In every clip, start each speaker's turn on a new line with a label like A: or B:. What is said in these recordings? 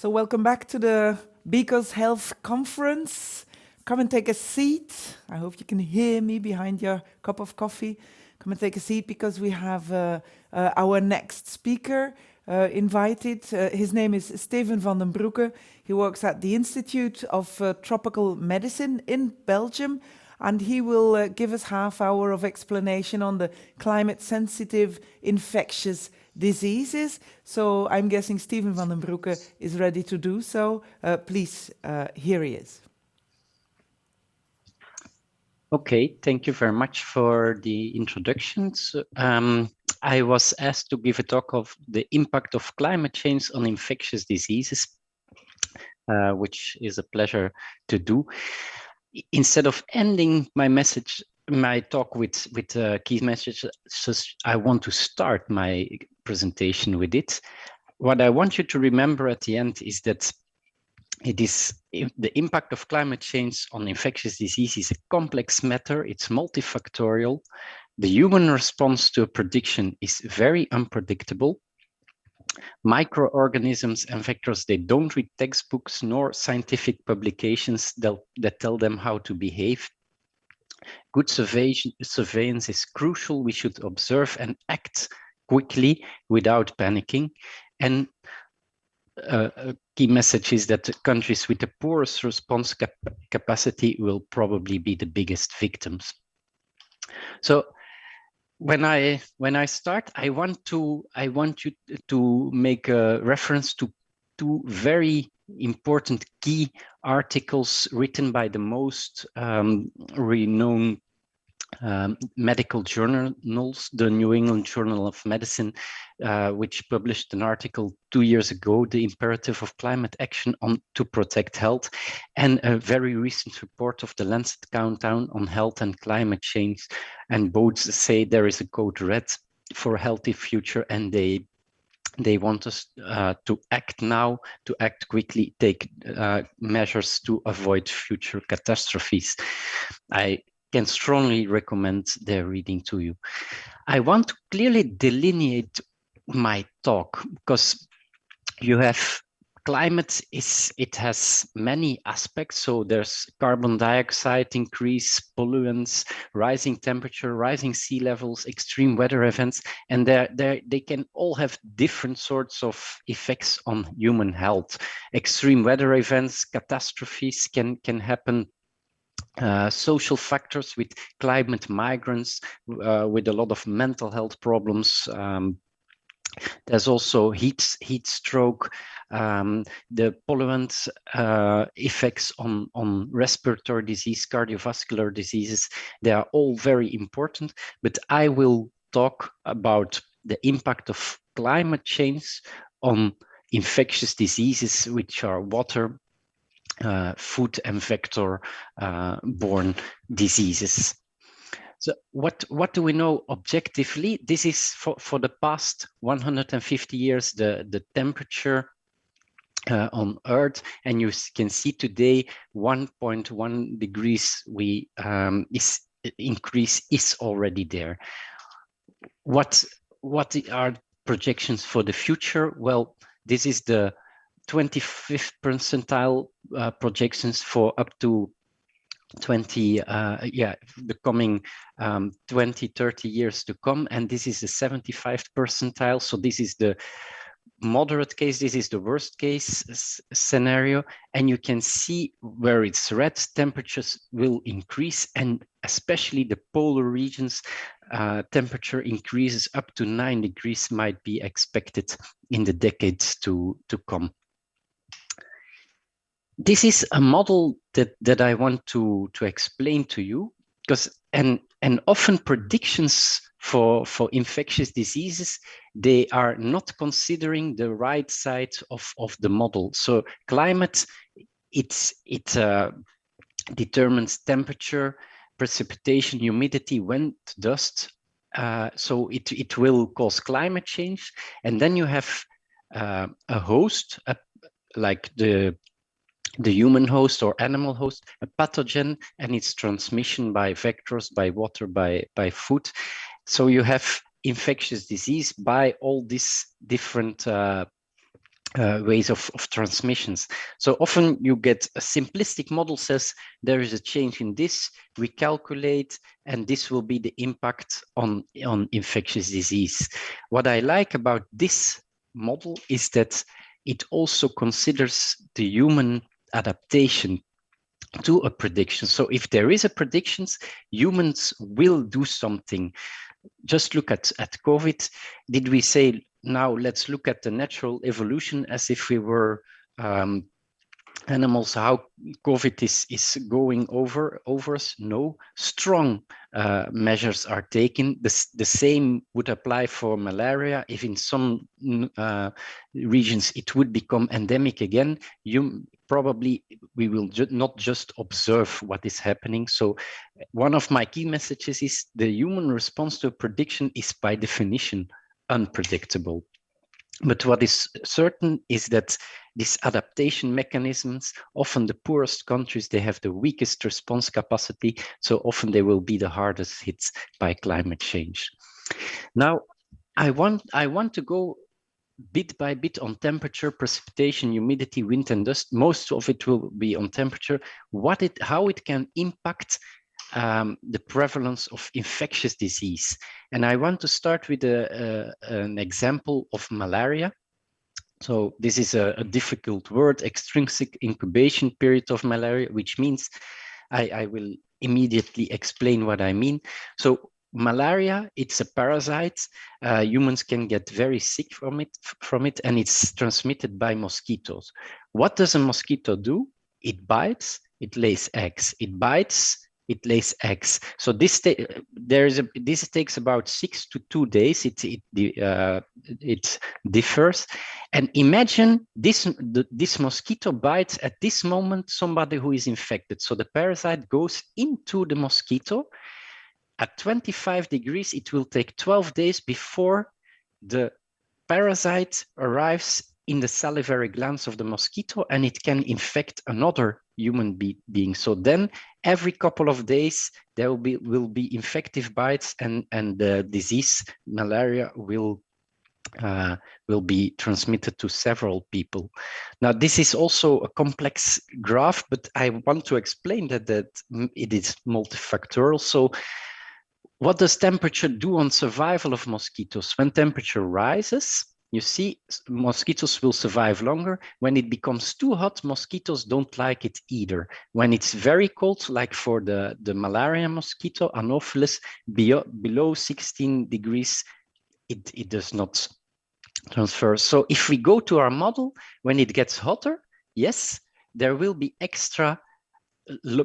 A: So welcome back to the Beacons Health Conference. Come and take a seat. I hope you can hear me behind your cup of coffee. Come and take a seat because we have our next speaker invited. His name is Steven van den Broucke. He works at the Institute of Tropical Medicine in Belgium, and he will give us half hour of explanation on the climate-sensitive infectious diseases. So I'm guessing Steven van den Broucke is ready to do so. Please, here he is.
B: Okay, thank you very much for the introductions. I was asked to give a talk of the impact of climate change on infectious diseases, which is a pleasure to do. Instead of ending my talk with key messages, I want to start my presentation with it. What I want you to remember at the end is that the impact of climate change on infectious disease is a complex matter. It's multifactorial. The human response to a prediction is very unpredictable. Microorganisms and vectors, they don't read textbooks nor scientific publications that tell them how to behave. Good surveillance is crucial. We should observe and act quickly without panicking. And a key message is that countries with the poorest response capacity will probably be the biggest victims. So when I start, I want you to make a reference to two very important key articles written by the most renowned medical journals, the New England Journal of Medicine, which published an article 2 years ago, The Imperative of Climate Action to Protect Health, and a very recent report of the Lancet Countdown on Health and Climate Change. And both say there is a code red for a healthy future, and they want us to act now, to act quickly, take measures to avoid future catastrophes. I can strongly recommend their reading to you. I want to clearly delineate my talk because you have climate it has many aspects. So there's carbon dioxide increase, pollutants, rising temperature, rising sea levels, extreme weather events, and they can all have different sorts of effects on human health. Extreme weather events, catastrophes can happen. Social factors with climate migrants, with a lot of mental health problems. There's also heat stroke, the polluant effects on respiratory disease, cardiovascular diseases. They are all very important, but I will talk about the impact of climate change on infectious diseases, which are water, food and vector borne diseases. So what do we know objectively? This is for the past 150 years, the temperature on Earth, and you can see today 1.1 degrees increase is already there. What are projections for the future? Well, this is the 25th percentile projections for up to the coming 20-30 years to come, and this is the 75th percentile. So this is the moderate case, this is the worst case scenario, and you can see where it's red, temperatures will increase, and especially the polar regions, temperature increases up to 9 degrees might be expected in the decades to come. This is a model that I want to explain to you, because and often predictions for infectious diseases, they are not considering the right side of the model. So climate, it determines temperature, precipitation, humidity, wind, dust. So it will cause climate change, and then you have a host, like the human host or animal host, a pathogen, and its transmission by vectors, by water, by food. So you have infectious disease by all these different ways of transmissions. So often you get a simplistic model says there is a change in this, we calculate, and this will be the impact on infectious disease. What I like about this model is that it also considers the human adaptation to a prediction. So if there is a prediction, humans will do something. Just look at COVID. Did we say, now let's look at the natural evolution as if we were animals, how COVID is going over us? No, strong measures are taken. The same would apply for malaria. If in some regions it would become endemic again, probably we will not just observe what is happening. So one of my key messages is the human response to a prediction is by definition unpredictable. But what is certain is that these adaptation mechanisms, often the poorest countries, they have the weakest response capacity, so often they will be the hardest hit by climate change. Now, I want to go bit by bit on temperature, precipitation, humidity, wind, and dust. Most of it will be on temperature, how it can impact the prevalence of infectious disease. And I want to start with an example of malaria. So this is a difficult word, extrinsic incubation period of malaria, which means I will immediately explain what I mean. So malaria, it's a parasite. Humans can get very sick from it, and it's transmitted by mosquitoes. What does a mosquito do? It bites, it lays eggs. It bites, it lays eggs. So this takes about 6 to 2 days. It differs. And imagine this mosquito bites at this moment somebody who is infected. So the parasite goes into the mosquito. At 25 degrees, it will take 12 days before the parasite arrives in the salivary glands of the mosquito, and it can infect another human being. So then every couple of days, there will be infective bites, and the disease, malaria, will be transmitted to several people. Now, this is also a complex graph, but I want to explain that it is multifactorial. So what does temperature do on survival of mosquitoes? When temperature rises, you see mosquitoes will survive longer. When it becomes too hot, mosquitoes don't like it either. When it's very cold, like for the malaria mosquito, Anopheles, below 16 degrees, it does not transfer. So if we go to our model, when it gets hotter, yes, there will be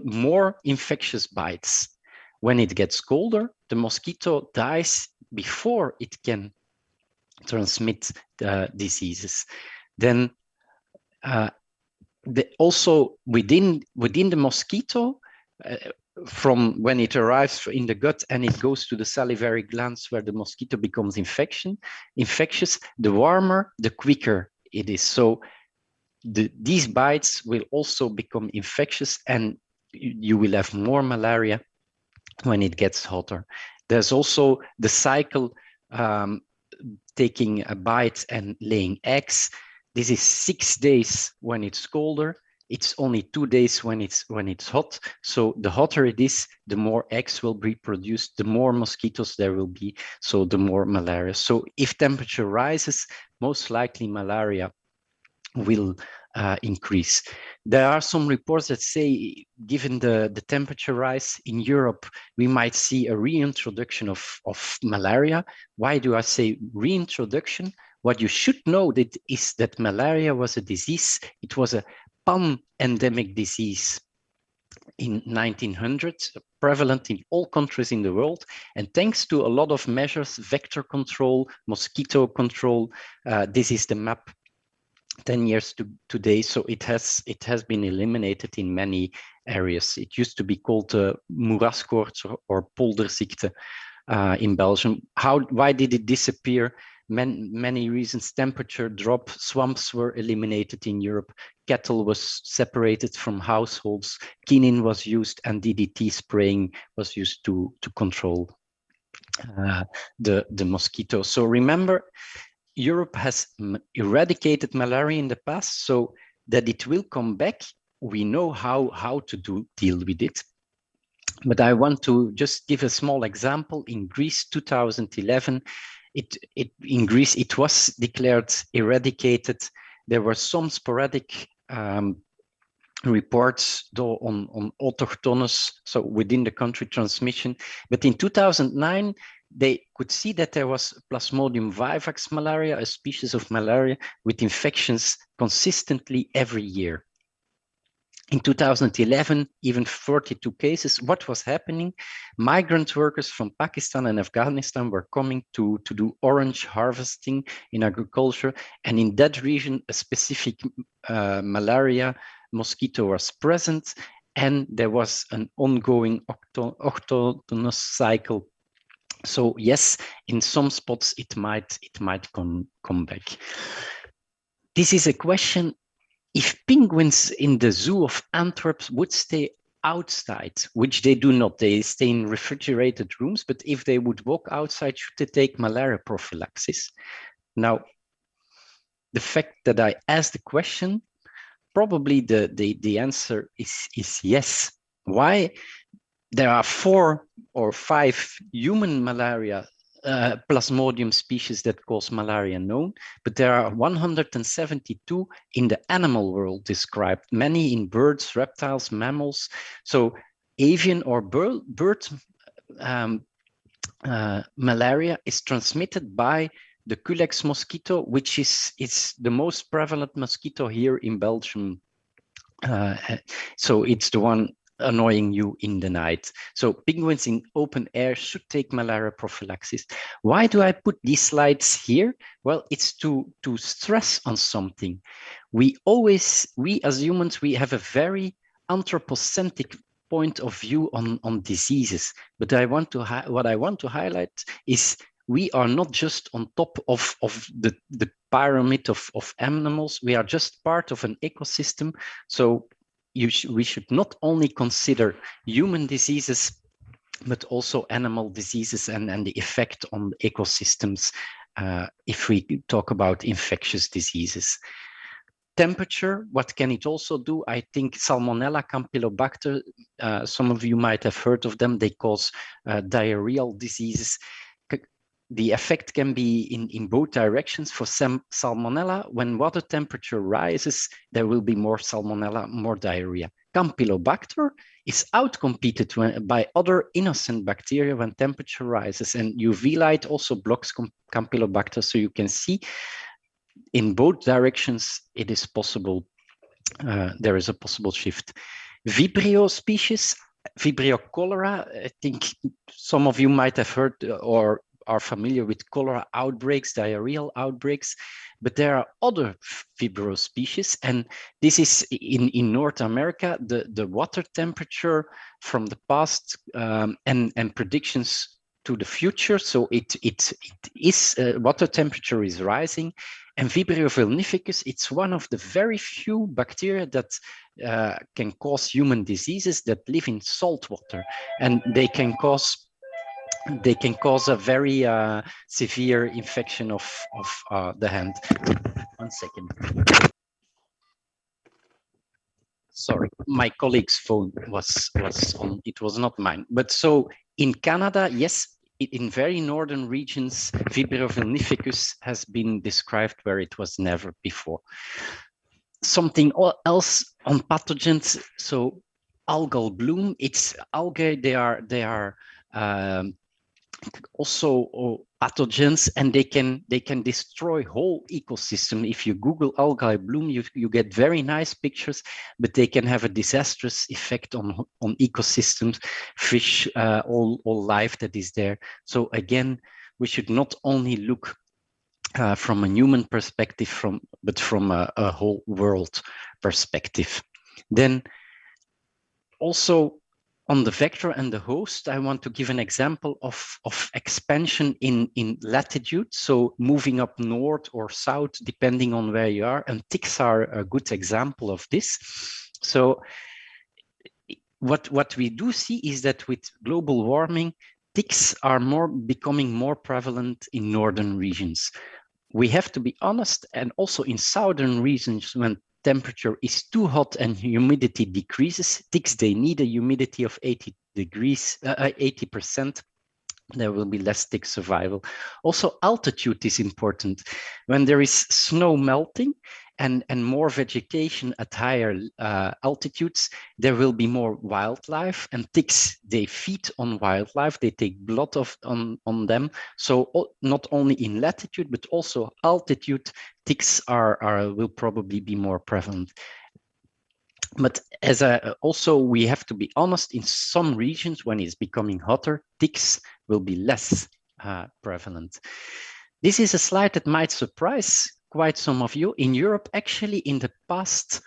B: more infectious bites. When it gets colder, the mosquito dies before it can transmit diseases. Then also within the mosquito, from when it arrives in the gut and it goes to the salivary glands where the mosquito becomes infectious, the warmer, the quicker it is. So these bites will also become infectious, and you will have more malaria when it gets hotter. There's also the cycle, taking a bite and laying eggs. This is 6 days when it's colder. It's only 2 days when it's hot. So the hotter it is, the more eggs will be produced, the more mosquitoes there will be, so the more malaria. So if temperature rises, most likely malaria will increase. There are some reports that say, given the temperature rise in Europe, we might see a reintroduction of malaria. Why do I say reintroduction? What you should know is that malaria was a disease. It was a pan-endemic disease in 1900, prevalent in all countries in the world. And thanks to a lot of measures, vector control, mosquito control, this is the map 10 years to today, so it has been eliminated in many areas. It used to be called moeraskoorts or polderziekte in Belgium. Why did it disappear? Many reasons. Temperature drop, swamps were eliminated in Europe, cattle was separated from households, quinine was used, and DDT spraying was used to control the mosquito. So remember, Europe has eradicated malaria in the past, so that it will come back, we know how to deal with it. But I want to just give a small example. In Greece, 2011, in Greece, it was declared eradicated. There were some sporadic reports though on autochthonous, so within the country transmission. But in 2009, they could see that there was Plasmodium vivax malaria, a species of malaria with infections consistently every year. In 2011, even 42 cases. What was happening? Migrant workers from Pakistan and Afghanistan were coming to do orange harvesting in agriculture. And in that region, a specific malaria mosquito was present. And there was an ongoing autochthonous cycle. So yes, in some spots, it might come back. This is a question. If penguins in the zoo of Antwerp would stay outside, which they do not, they stay in refrigerated rooms, but if they would walk outside, should they take malaria prophylaxis? Now, the fact that I asked the question, probably the answer is yes. Why? There are 4 or 5 human malaria Plasmodium species that cause malaria known, but there are 172 in the animal world described, many in birds, reptiles, mammals. So avian or bird malaria is transmitted by the Culex mosquito, which is the most prevalent mosquito here in Belgium. So it's the one annoying you in the night. So penguins in open air should take malaria prophylaxis. Why do I put these slides here? Well, it's to stress on something. We as humans, we have a very anthropocentric point of view on diseases. But what I want to highlight is we are not just on top of the pyramid of animals. We are just part of an ecosystem. So we should not only consider human diseases, but also animal diseases and the effect on ecosystems if we talk about infectious diseases. Temperature, what can it also do? I think Salmonella, Campylobacter, some of you might have heard of them. They cause diarrheal diseases. The effect can be in both directions. For Salmonella, when water temperature rises, there will be more Salmonella, more diarrhea. Campylobacter is outcompeted by other innocent bacteria when temperature rises, and UV light also blocks Campylobacter. So you can see in both directions, it is possible. There is a possible shift. Vibrio species, Vibrio cholera, I think some of you might have heard or are familiar with cholera outbreaks, diarrheal outbreaks, but there are other Vibrio species, and this is in North America, the water temperature from the past and predictions to the future. So it is water temperature is rising, and Vibrio vulnificus, it's one of the very few bacteria that can cause human diseases that live in salt water, and they can cause a very severe infection of the hand. 1 second. Sorry, my colleague's phone was on. It was not mine. But so in Canada, yes, in very northern regions, Vibrio vulnificus has been described where it was never before. Something else on pathogens. So algal bloom. It's algae. They are also pathogens, and they can destroy whole ecosystem. If you Google algae bloom, you get very nice pictures, but they can have a disastrous effect on ecosystems, fish, all life that is there. So again, we should not only look from a human perspective, but from a whole world perspective. Then also on the vector and the host, I want to give an example of expansion in latitude. So moving up north or south, depending on where you are, and ticks are a good example of this. So what we do see is that with global warming, ticks are becoming more prevalent in northern regions. we have to be honest, and also in southern regions, when temperature is too hot and humidity decreases, ticks, they need a humidity of 80%. There will be less tick survival. Also, altitude is important. When there is snow melting and more vegetation at higher altitudes, there will be more wildlife, and ticks, they feed on wildlife, they take blood on them. So not only in latitude, but also altitude, ticks will probably be more prevalent. But also, we have to be honest, in some regions, when it's becoming hotter, ticks will be less prevalent. This is a slide that might surprise quite some of you. In Europe, actually, in the past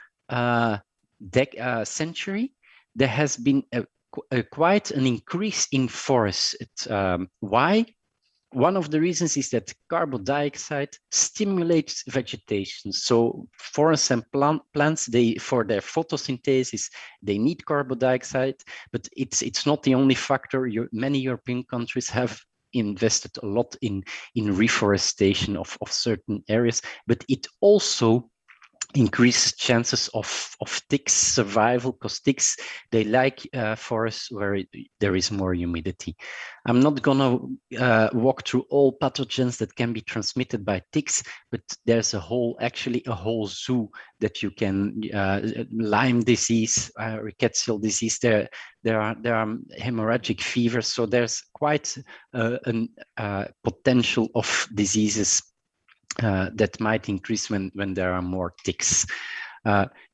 B: century, there has been quite an increase in forests. Why? One of the reasons is that carbon dioxide stimulates vegetation. So forests and plants, for their photosynthesis, they need carbon dioxide, but it's not the only factor. Many European countries have invested a lot in reforestation of certain areas, but it also increased chances of ticks survival, because ticks, they like forests where there is more humidity. I'm not gonna walk through all pathogens that can be transmitted by ticks, but there's actually a whole zoo that you can, Lyme disease, rickettsial disease, there are hemorrhagic fevers, so there's quite a potential of diseases that might increase when there are more ticks.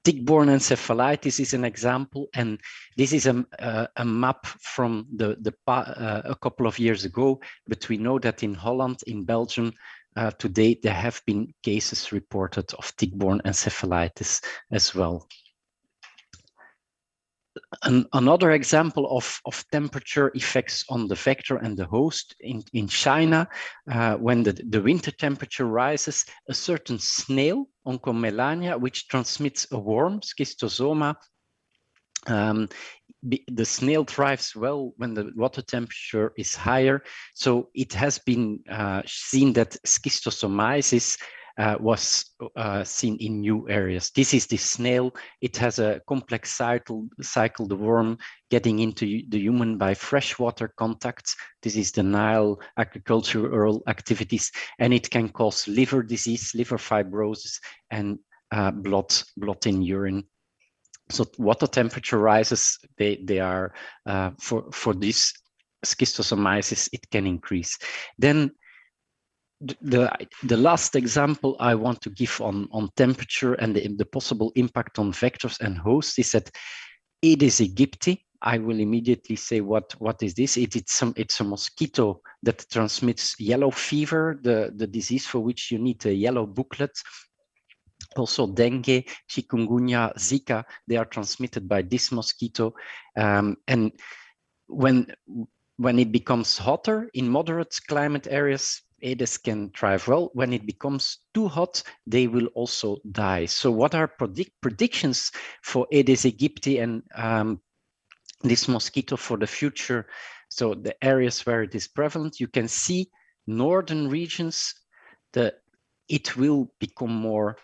B: Tick-borne encephalitis is an example, and this is a map from a couple of years ago, but we know that in Holland, in Belgium, today there have been cases reported of tick-borne encephalitis as well. Another example of temperature effects on the vector and the host in China, when the winter temperature rises, a certain snail, Oncomelania, which transmits a worm, schistosoma, the snail thrives well when the water temperature is higher. So it has been seen that schistosomiasis was seen in new areas. This is the snail. It has a complex cycle, the worm getting into the human by freshwater contacts. This is the Nile agricultural activities, and it can cause liver disease, liver fibrosis, and blood in urine. So water temperature rises, they are, for this schistosomiasis, it can increase. Then the last example I want to give on temperature and the possible impact on vectors and hosts is that Aedes aegypti. I will immediately say what is this? It's a mosquito that transmits yellow fever, the disease for which you need a yellow booklet. Also dengue, chikungunya, Zika, they are transmitted by this mosquito. And when it becomes hotter in moderate climate areas, Aedes can thrive well. When it becomes too hot, they will also die. So what are predictions for Aedes aegypti and this mosquito for the future? So the areas where it is prevalent, you can see northern regions, it will become more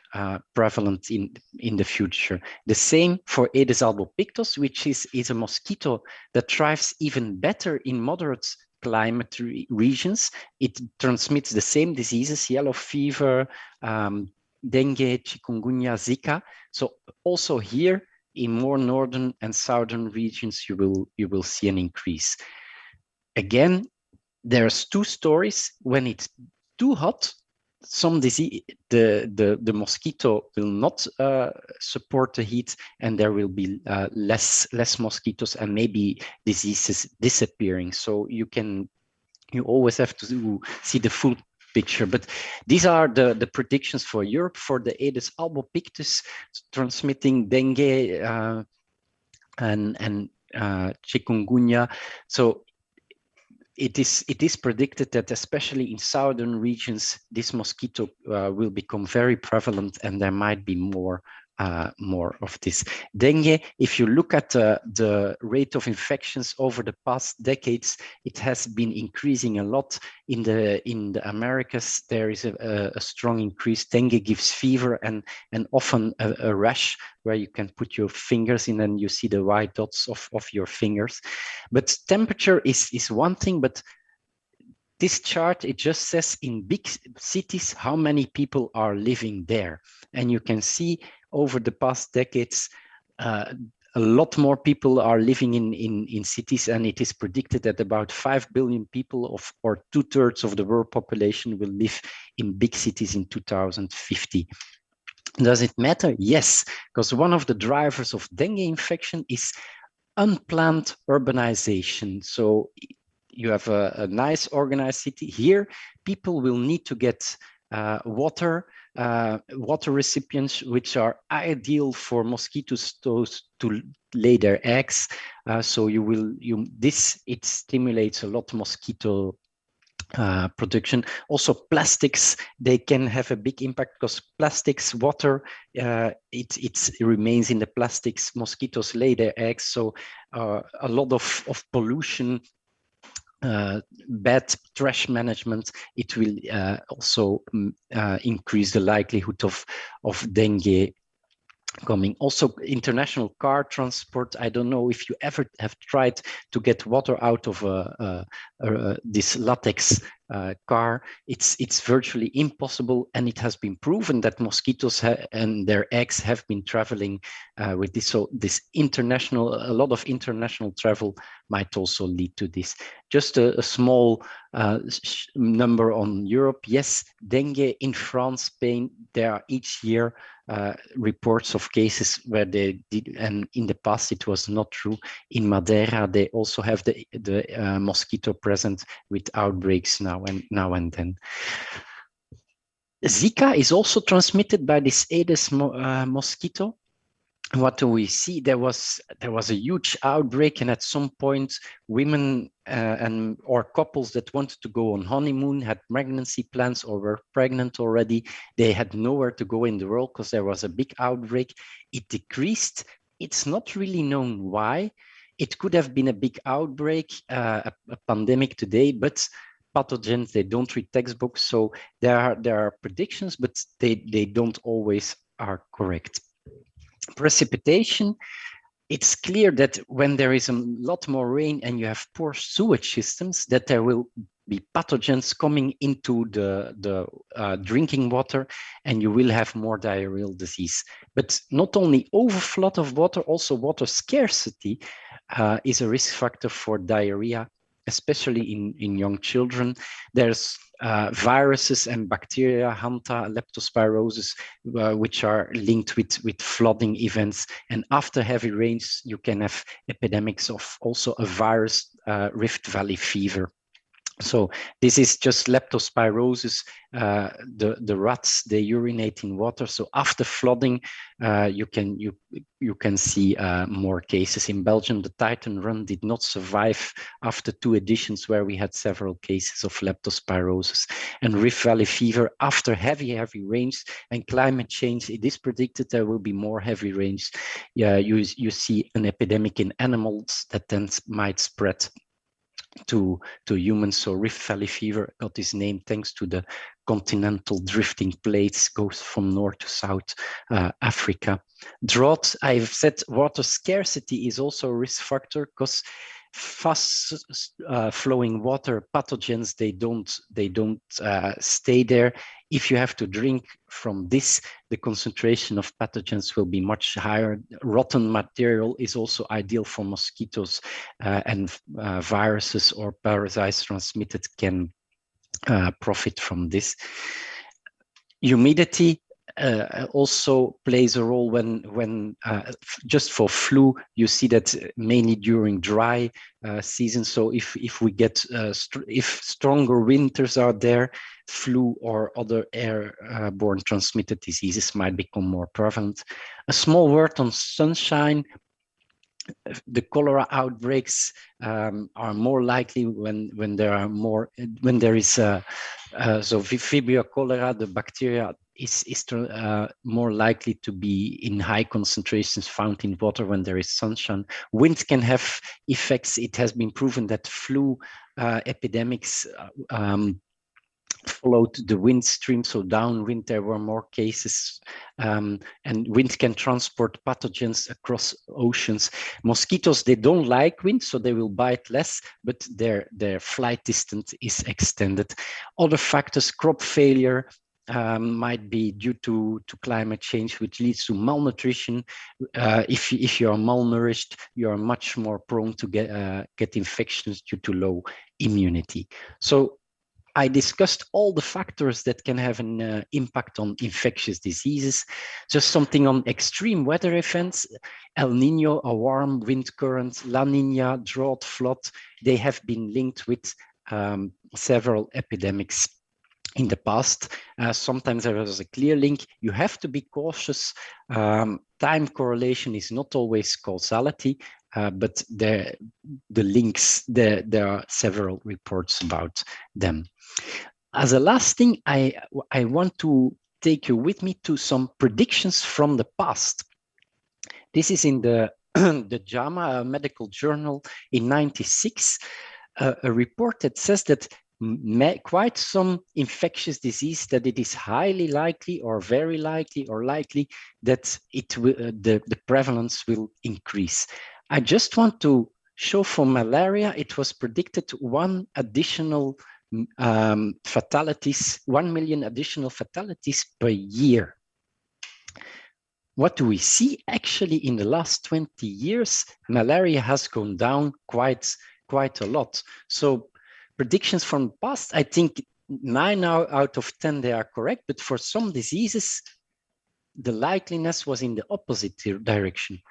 B: prevalent in the future. The same for Aedes albopictus, which is a mosquito that thrives even better in moderate climate regions. It transmits the same diseases, yellow fever, dengue, chikungunya, Zika. So also here in more northern and southern regions, you will see an increase. Again, there's two stories. When it's too hot, some disease, the mosquito will not support the heat, and there will be less mosquitoes and maybe diseases disappearing. So you always have to see the full picture. But these are the predictions for Europe for the Aedes albopictus transmitting dengue and chikungunya. So it is predicted that especially in southern regions, this mosquito will become very prevalent, and there might be more more of this. Dengue, if you look at the rate of infections over the past decades, it has been increasing a lot. In the Americas, there is a strong increase. Dengue gives fever and often a rash where you can put your fingers in and you see the white dots of your fingers. But temperature is one thing, but this chart, it just says in big cities how many people are living there. And you can see over the past decades, a lot more people are living in cities, and it is predicted that about 5 billion people, or 2/3 of the world population, will live in big cities in 2050. Does it matter? Yes, because one of the drivers of dengue infection is unplanned urbanization. So you have a nice organized city. Here, people will need to get water recipients, which are ideal for mosquitoes to lay their eggs. So it stimulates a lot mosquito production. Also, plastics, they can have a big impact because plastics, water, it remains in the plastics. Mosquitoes lay their eggs, so a lot of pollution, bad trash management, it will also increase the likelihood of dengue coming. Also, international car transport. I don't know if you ever have tried to get water out of this latex car. It's virtually impossible, and it has been proven that mosquitoes and their eggs have been traveling with this. So a lot of international travel might also lead to this. Just a small number on Europe. Yes, dengue in France, Spain, there are each year reports of cases where they did, and in the past it was not true. In Madeira, they also have the mosquito present with outbreaks now and then. Zika is also transmitted by this Aedes mosquito. What do we see? There was a huge outbreak, and at some point, women or couples that wanted to go on honeymoon, had pregnancy plans, or were pregnant already, they had nowhere to go in the world because there was a big outbreak. It decreased. It's not really known why. It could have been a big outbreak, a pandemic today, but pathogens, they don't read textbooks, so there are predictions, but they don't always are correct. Precipitation, it's clear that when there is a lot more rain and you have poor sewage systems, that there will be pathogens coming into the drinking water, and you will have more diarrheal disease. But not only overflow of water, also water scarcity is a risk factor for diarrhea, especially in young children. There's viruses and bacteria, Hanta, leptospirosis, which are linked with flooding events. And after heavy rains, you can have epidemics of also a virus, Rift Valley fever. So this is just leptospirosis. The rats, they urinate in water. So after flooding, you can see more cases. In Belgium, the Titan Run did not survive after 2 editions where we had several cases of leptospirosis. And Rift Valley fever, after heavy rains and climate change, it is predicted there will be more heavy rains. You see an epidemic in animals that then might spread to humans. So Rift Valley fever got its name thanks to the continental drifting plates, goes from north to south Africa. Drought, I've said water scarcity is also a risk factor because fast flowing water pathogens, they don't stay there. If you have to drink from this, the concentration of pathogens will be much higher. Rotten material is also ideal for mosquitoes, and viruses or parasites transmitted can profit from this. Humidity also plays a role when just for flu, you see that mainly during dry season. So if we get if stronger winters are there, flu or other airborne transmitted diseases might become more prevalent. A small word on sunshine. The cholera outbreaks are more likely when there is so Vibrio cholera, the bacteria, more likely to be in high concentrations found in water when there is sunshine. Wind can have effects. It has been proven that flu epidemics followed the wind stream, so downwind there were more cases, and wind can transport pathogens across oceans. Mosquitoes, they don't like wind, so they will bite less, but their flight distance is extended. Other factors, crop failure, might be due to climate change, which leads to malnutrition. If you are malnourished, you are much more prone to get infections due to low immunity. So I discussed all the factors that can have an impact on infectious diseases. Just something on extreme weather events: El Nino, a warm wind current, La Nina, drought, flood. They have been linked with several epidemics in the past. Sometimes there was a clear link. You have to be cautious. Time correlation is not always causality, but the links, there are several reports about them. As a last thing, I want to take you with me to some predictions from the past. This is in the the JAMA medical journal in '96, a report that says that quite some infectious disease, that it is highly likely or very likely or likely that it will, the prevalence will increase. I just want to show for malaria, it was predicted 1 million additional fatalities per year. What do we see? Actually, in the last 20 years, malaria has gone down quite a lot. So predictions from the past, I think 9 out of 10, they are correct, but for some diseases, the likeliness was in the opposite direction.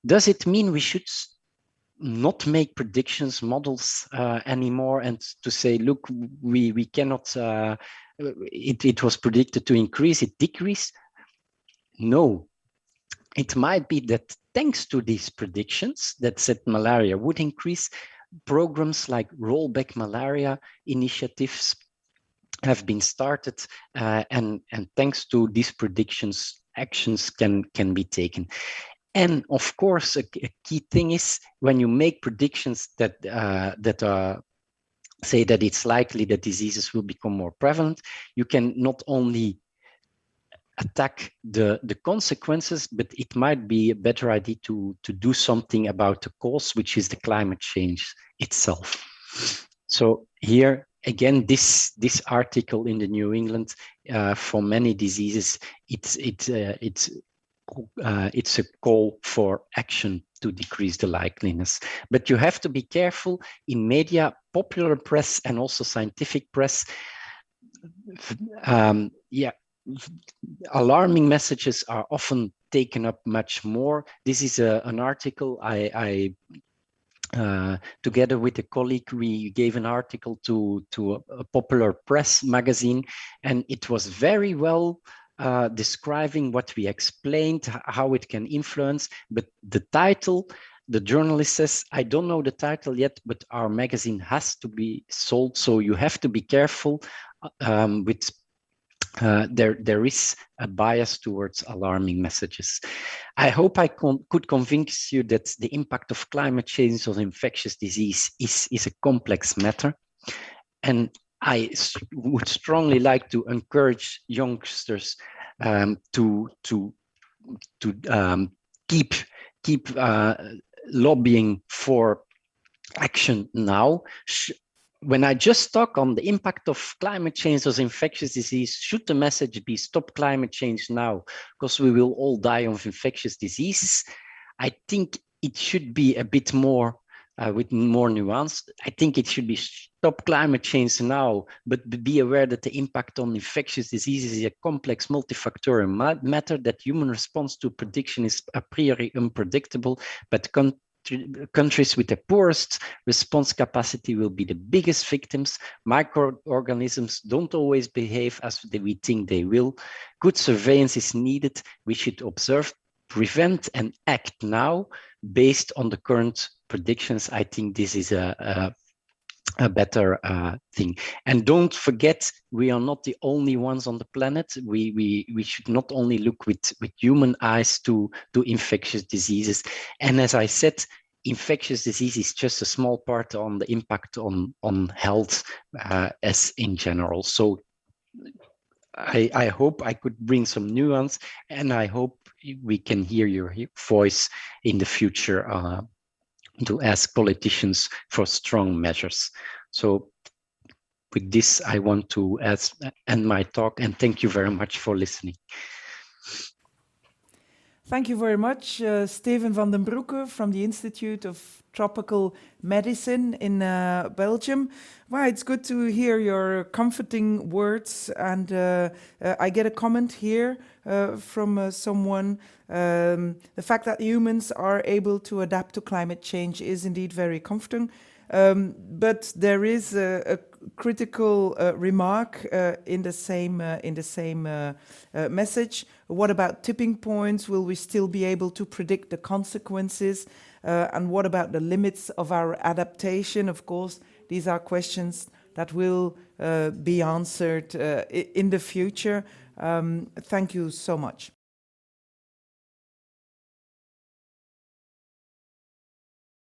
B: Does it mean we should not make predictions models anymore, and to say, look, we cannot, it was predicted to increase, it decreased? No, it might be that thanks to these predictions that said malaria would increase, programs like rollback malaria initiatives have been started, and thanks to these predictions, actions can be taken. And of course, a key thing is when you make predictions that say that it's likely that diseases will become more prevalent, you can not only attack the consequences, but it might be a better idea to do something about the cause, which is the climate change itself. So here again, this article in the New England, for many diseases, it's a call for action to decrease the likeliness. But you have to be careful in media, popular press, and also scientific press. Alarming messages are often taken up much more. This is an article I together with a colleague, we gave an article to a popular press magazine, and it was very well describing what we explained, how it can influence. But the title, the journalist says, I don't know the title yet, but our magazine has to be sold, so you have to be careful with there is a bias towards alarming messages. I hope I could convince you that the impact of climate change on infectious disease is a complex matter. And I would strongly like to encourage youngsters to keep lobbying for action now. When I just talk on the impact of climate change as infectious disease, should the message be stop climate change now because we will all die of infectious diseases? I think it should be a bit more with more nuance. I think it should be stop climate change now, but be aware that the impact on infectious diseases is a complex multifactorial matter, that human response to prediction is a priori unpredictable, but countries with the poorest response capacity will be the biggest victims. Microorganisms don't always behave as we think they will. Good surveillance is needed. We should observe, prevent, and act now based on the current predictions. I think this is a a better thing. And don't forget, we are not the only ones on the planet. We should not only look with human eyes to infectious diseases. And as I said, infectious disease is just a small part on the impact on health as in general. So I hope I could bring some nuance, and I hope we can hear your voice in the future to ask politicians for strong measures. So with this, I want to end my talk, and thank you very much for listening.
A: Thank you very much, Steven van den Broucke from the Institute of Tropical Medicine in Belgium. Well, it's good to hear your comforting words, and I get a comment here from someone. The fact that humans are able to adapt to climate change is indeed very comforting. But there is a critical remark in the same message. What about tipping points? Will we still be able to predict the consequences? And what about the limits of our adaptation? Of course, these are questions that will be answered in the future. Thank you so much.